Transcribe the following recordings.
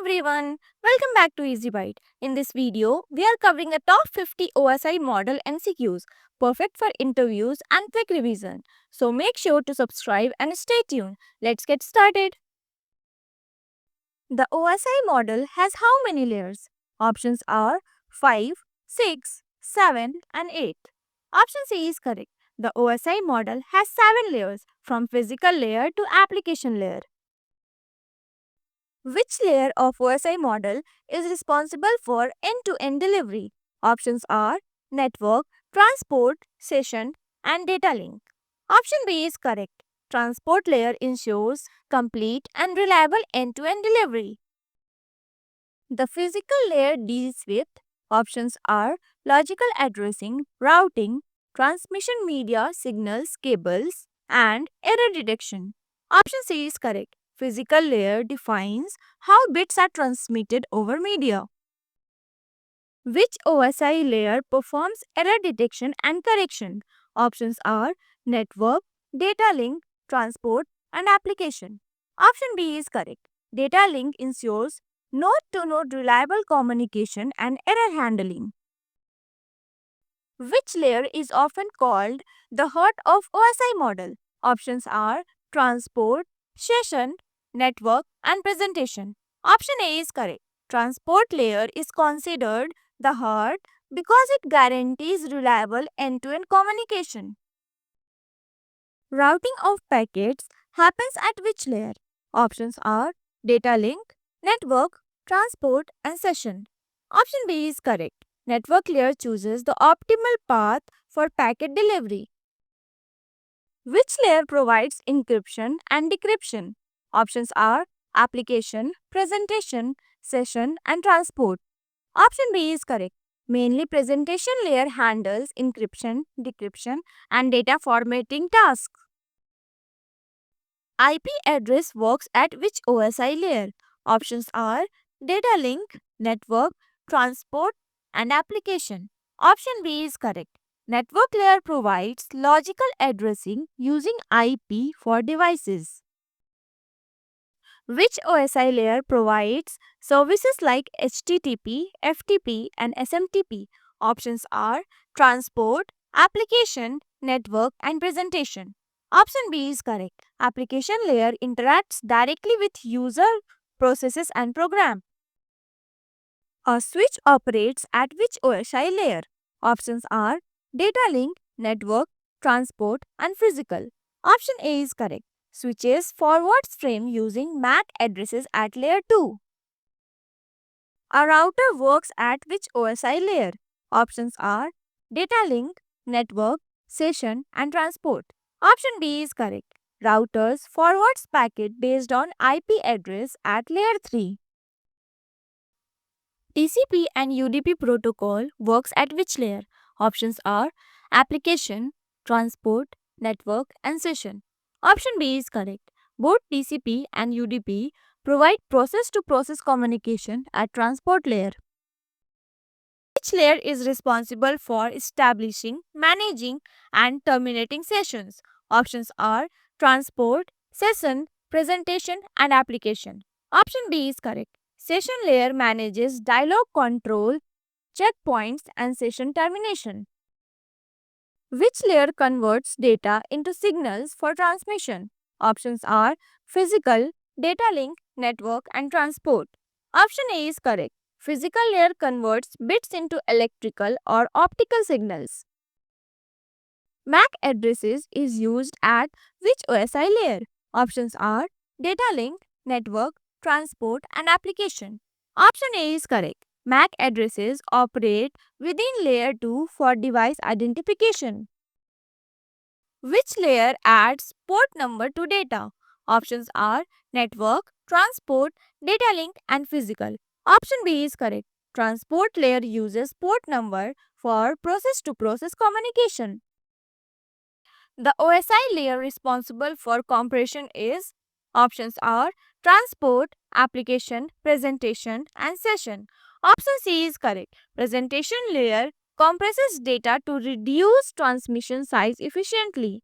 everyone, welcome back to Easy Byte. In this video, we are covering the top 50 OSI model MCQs, perfect for interviews and quick revision. So make sure to subscribe and stay tuned. Let's get started. The OSI model has how many layers? Options are 5, 6, 7 and 8. Option C is correct. The OSI model has 7 layers from physical layer to application layer. Which layer of OSI model is responsible for end-to-end delivery? Options are network, transport, session, and data link. Option B is correct. Transport layer ensures complete and reliable end-to-end delivery. The physical layer deals with options are logical addressing, routing, transmission media signals, cables, and error detection. Option C is correct. Physical layer defines how bits are transmitted over media. Which OSI layer performs error detection and correction? Options are network, data link, transport, and application. Option B is correct. Data link ensures node-to-node reliable communication and error handling. Which layer is often called the heart of OSI model? Options are transport, session, network, and presentation. Option A is correct. Transport layer is considered the heart because it guarantees reliable end-to-end communication. Routing of packets happens at which layer? Options are data link, network, transport, and session. Option B is correct. Network layer chooses the optimal path for packet delivery. Which layer provides encryption and decryption? Options are application, presentation, session, and transport. Option B is correct. Mainly presentation layer handles encryption, decryption, and data formatting tasks. IP address works at which OSI layer? Options are data link, network, transport, and application. Option B is correct. Network layer provides logical addressing using IP for devices. Which OSI layer provides services like HTTP, FTP, and SMTP? Options are transport, application, network, and presentation. Option B is correct. Application layer interacts directly with user, processes, and program. A switch operates at which OSI layer? Options are data link, network, transport, and physical. Option A is correct. Switches forward stream using MAC addresses at layer 2. A router works at which OSI layer? Options are data link, network, session, and transport. Option B is correct. Routers forwards packet based on IP address at layer 3. TCP and UDP protocol works at which layer? Options are application, transport, network, and session. Option B is correct. Both TCP and UDP provide process-to-process communication at transport layer. Which layer is responsible for establishing, managing, and terminating sessions? Options are transport, session, presentation, and application. Option B is correct. Session layer manages dialog control, checkpoints, and session termination. Which layer converts data into signals for transmission? Options are physical, data link, network, and transport. Option A is correct. Physical layer converts bits into electrical or optical signals. MAC addresses is used at which OSI layer? Options are data link, network, transport, and application. Option A is correct. MAC addresses operate within layer 2 for device identification. Which layer adds port number to data? Options are network, transport, data link, and physical. Option B is correct. Transport layer uses port number for process-to-process communication. The OSI layer responsible for compression is options are transport, application, presentation, and session. Option C is correct. Presentation layer compresses data to reduce transmission size efficiently.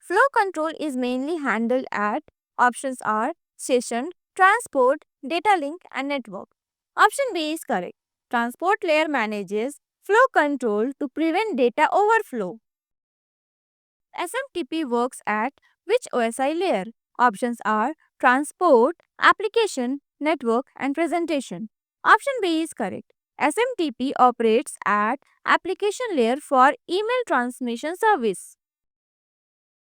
Flow control is mainly handled at options are session, transport, data link, and network. Option B is correct. Transport layer manages flow control to prevent data overflow. SMTP works at which OSI layer? Options are transport, application, network, and presentation. Option B is correct. SMTP operates at application layer for email transmission service.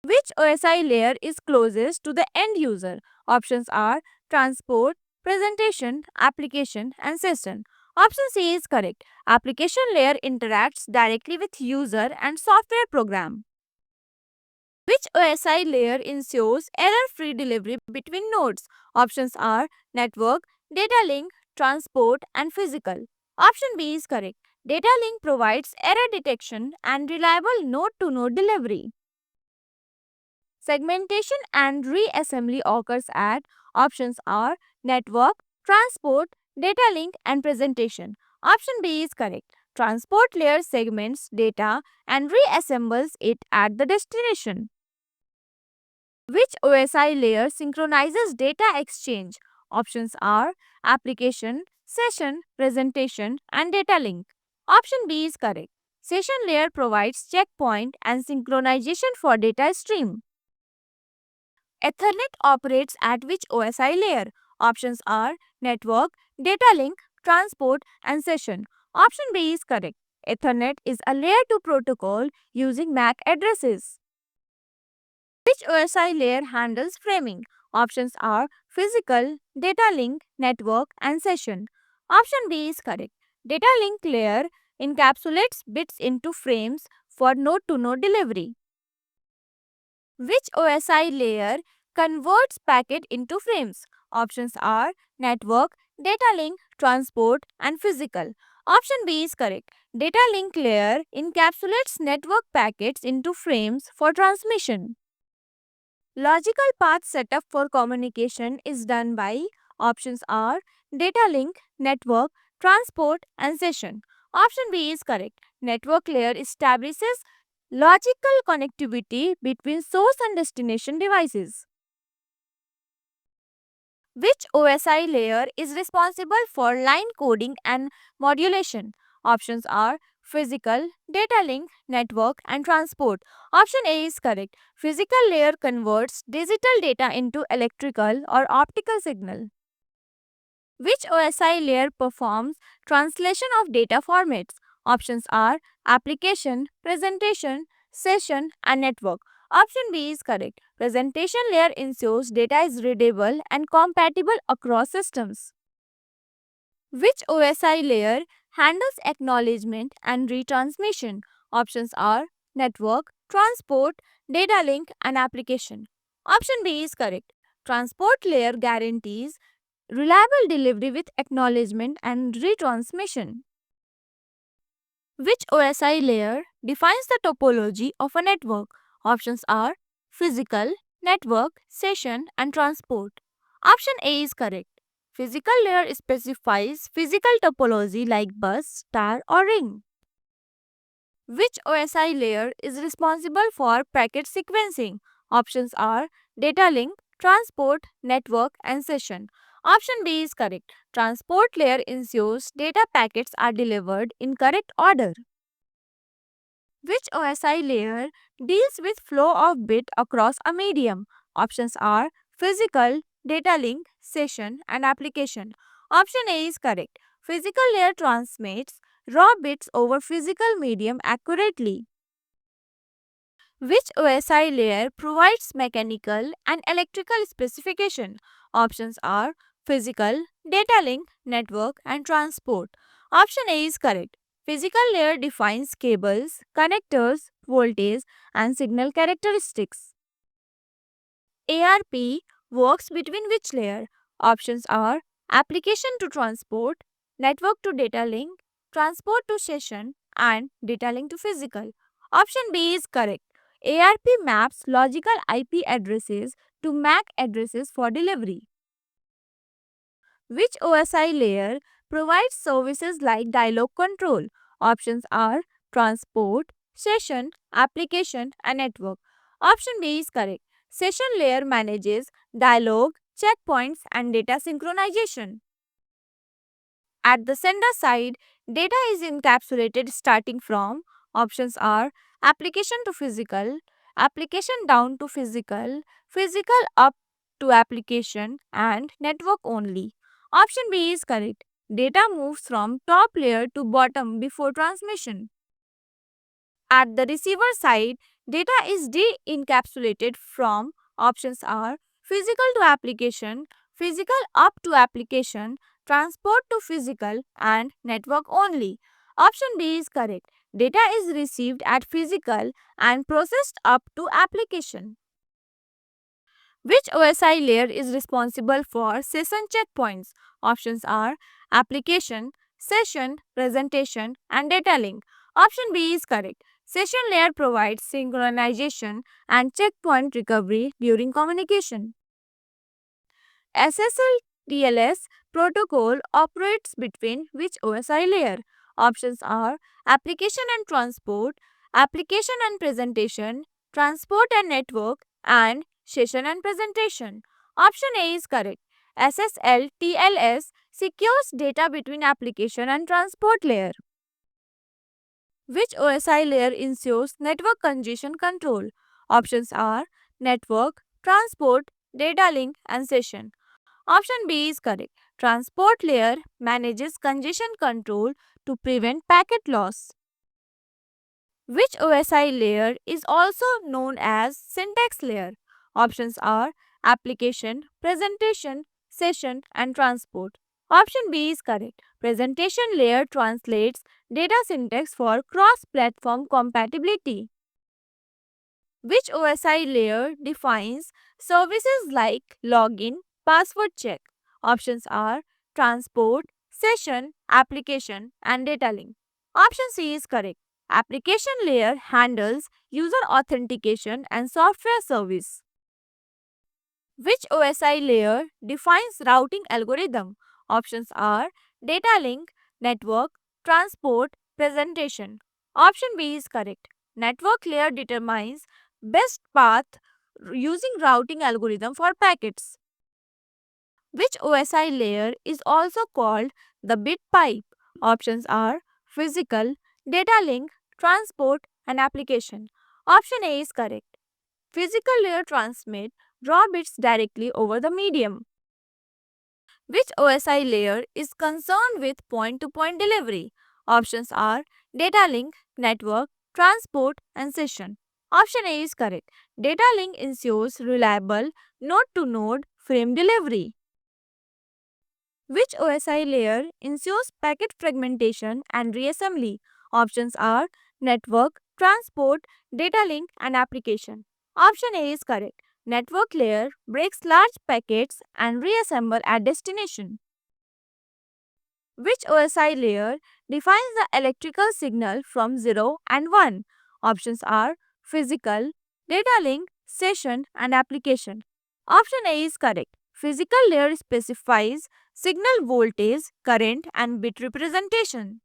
Which OSI layer is closest to the end user? Options are transport, presentation, application, and session. Option C is correct. Application layer interacts directly with user and software program. Which OSI layer ensures error-free delivery between nodes? Options are network, data link, transport, and physical. Option B is correct. Data link provides error detection and reliable node-to-node delivery. Segmentation and reassembly occurs at options are network, transport, data link, and presentation. Option B is correct. Transport layer segments data and reassembles it at the destination. Which OSI layer synchronizes data exchange? Options are application, session, presentation, and data link. Option B is correct. Session layer provides checkpoint and synchronization for data stream. Ethernet operates at which OSI layer? Options are network, data link, transport, and session. Option B is correct. Ethernet is a layer 2 protocol using MAC addresses. Which OSI layer handles framing? Options are physical, data link, network, and session. Option B is correct. Data link layer encapsulates bits into frames for node to node delivery. Which OSI layer converts packet into frames? Options are network, data link, transport, and physical. Option B is correct. Data link layer encapsulates network packets into frames for transmission. Logical path setup for communication is done by options are data link, network, transport, and session. Option B is correct. Network layer establishes logical connectivity between source and destination devices. Which OSI layer is responsible for line coding and modulation? Options are physical, data link, network, and transport. Option A is correct. Physical layer converts digital data into electrical or optical signal. Which OSI layer performs translation of data formats? Options are application, presentation, session, and network. Option B is correct. Presentation layer ensures data is readable and compatible across systems. Which OSI layer handles acknowledgement and retransmission? Options are network, transport, data link, and application. Option B is correct. Transport layer guarantees reliable delivery with acknowledgement and retransmission. Which OSI layer defines the topology of a network? Options are physical, network, session, and transport. Option A is correct. Physical layer specifies physical topology like bus, star, or ring. Which OSI layer is responsible for packet sequencing? Options are data link, transport, network, and session. Option B is correct. Transport layer ensures data packets are delivered in correct order. Which OSI layer deals with flow of bit across a medium? Options are physical, data link, session, and application. Option A is correct. Physical layer transmits raw bits over physical medium accurately. Which OSI layer provides mechanical and electrical specification? Options are physical, data link, network, and transport. Option A is correct. Physical layer defines cables, connectors, voltage, and signal characteristics. ARP works between which layer? Options are application to transport, network to data link, transport to session, and data link to physical. Option B is correct. ARP maps logical IP addresses to MAC addresses for delivery. Which OSI layer provides services like dialog control? Options are transport, session, application, and network. Option B is correct. Session layer manages dialog, checkpoints, and data synchronization. At the sender side, data is encapsulated starting from options are application to physical, application down to physical, physical up to application, and network only. Option B is correct. Data moves from top layer to bottom before transmission. At the receiver side, data is de-encapsulated from options are physical to application, physical up to application, transport to physical, and network only. Option B is correct. Data is received at physical and processed up to application. Which OSI layer is responsible for session checkpoints? Options are application, session, presentation, and data link. Option B is correct. Session layer provides synchronization and checkpoint recovery during communication. SSL TLS protocol operates between which OSI layer? Options are application and transport, application and presentation, transport and network, and session and presentation. Option A is correct. SSL TLS secures data between application and transport layer. Which OSI layer ensures network congestion control? Options are network, transport, data link, and session. Option B is correct. Transport layer manages congestion control to prevent packet loss. Which OSI layer is also known as syntax layer? Options are application, presentation, session, and transport. Option B is correct. Presentation layer translates data syntax for cross-platform compatibility. Which OSI layer defines services like login, password check? Options are transport, session, application, and data link. Option C is correct. Application layer handles user authentication and software service. Which OSI layer defines routing algorithm? Options are data link, network, transport, presentation. Option B is correct. Network layer determines best path using routing algorithm for packets. Which OSI layer is also called the bit pipe? Options are physical, data link, transport, and application. Option A is correct. Physical layer transmit raw bits directly over the medium. Which OSI layer is concerned with point-to-point delivery? Options are data link, network, transport, and session. Option A is correct. Data link ensures reliable node-to-node frame delivery. Which OSI layer ensures packet fragmentation and reassembly? Options are network, transport, data link, and application. Option A is correct. Network layer breaks large packets and reassemble at destination. Which OSI layer defines the electrical signal from 0 and 1? Options are physical, data link, session, and application. Option A is correct. Physical layer specifies signal voltage, current, and bit representation.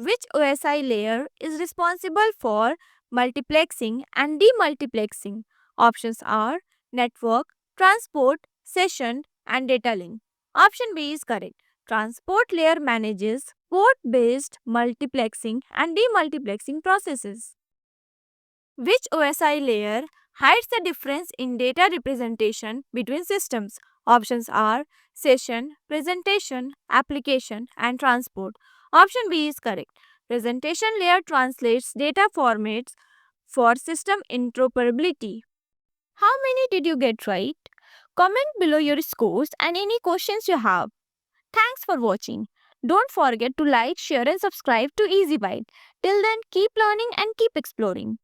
Which OSI layer is responsible for multiplexing and demultiplexing? Options are network, transport, session, and data link. Option B is correct. Transport layer manages port-based multiplexing and demultiplexing processes. Which OSI layer hides the difference in data representation between systems? Options are session, presentation, application, and transport. Option B is correct. Presentation layer translates data formats for system interoperability. How many did you get right? Comment below your scores and any questions you have. Thanks for watching. Don't forget to like, share, and subscribe to EasyByte. Till then, keep learning and keep exploring.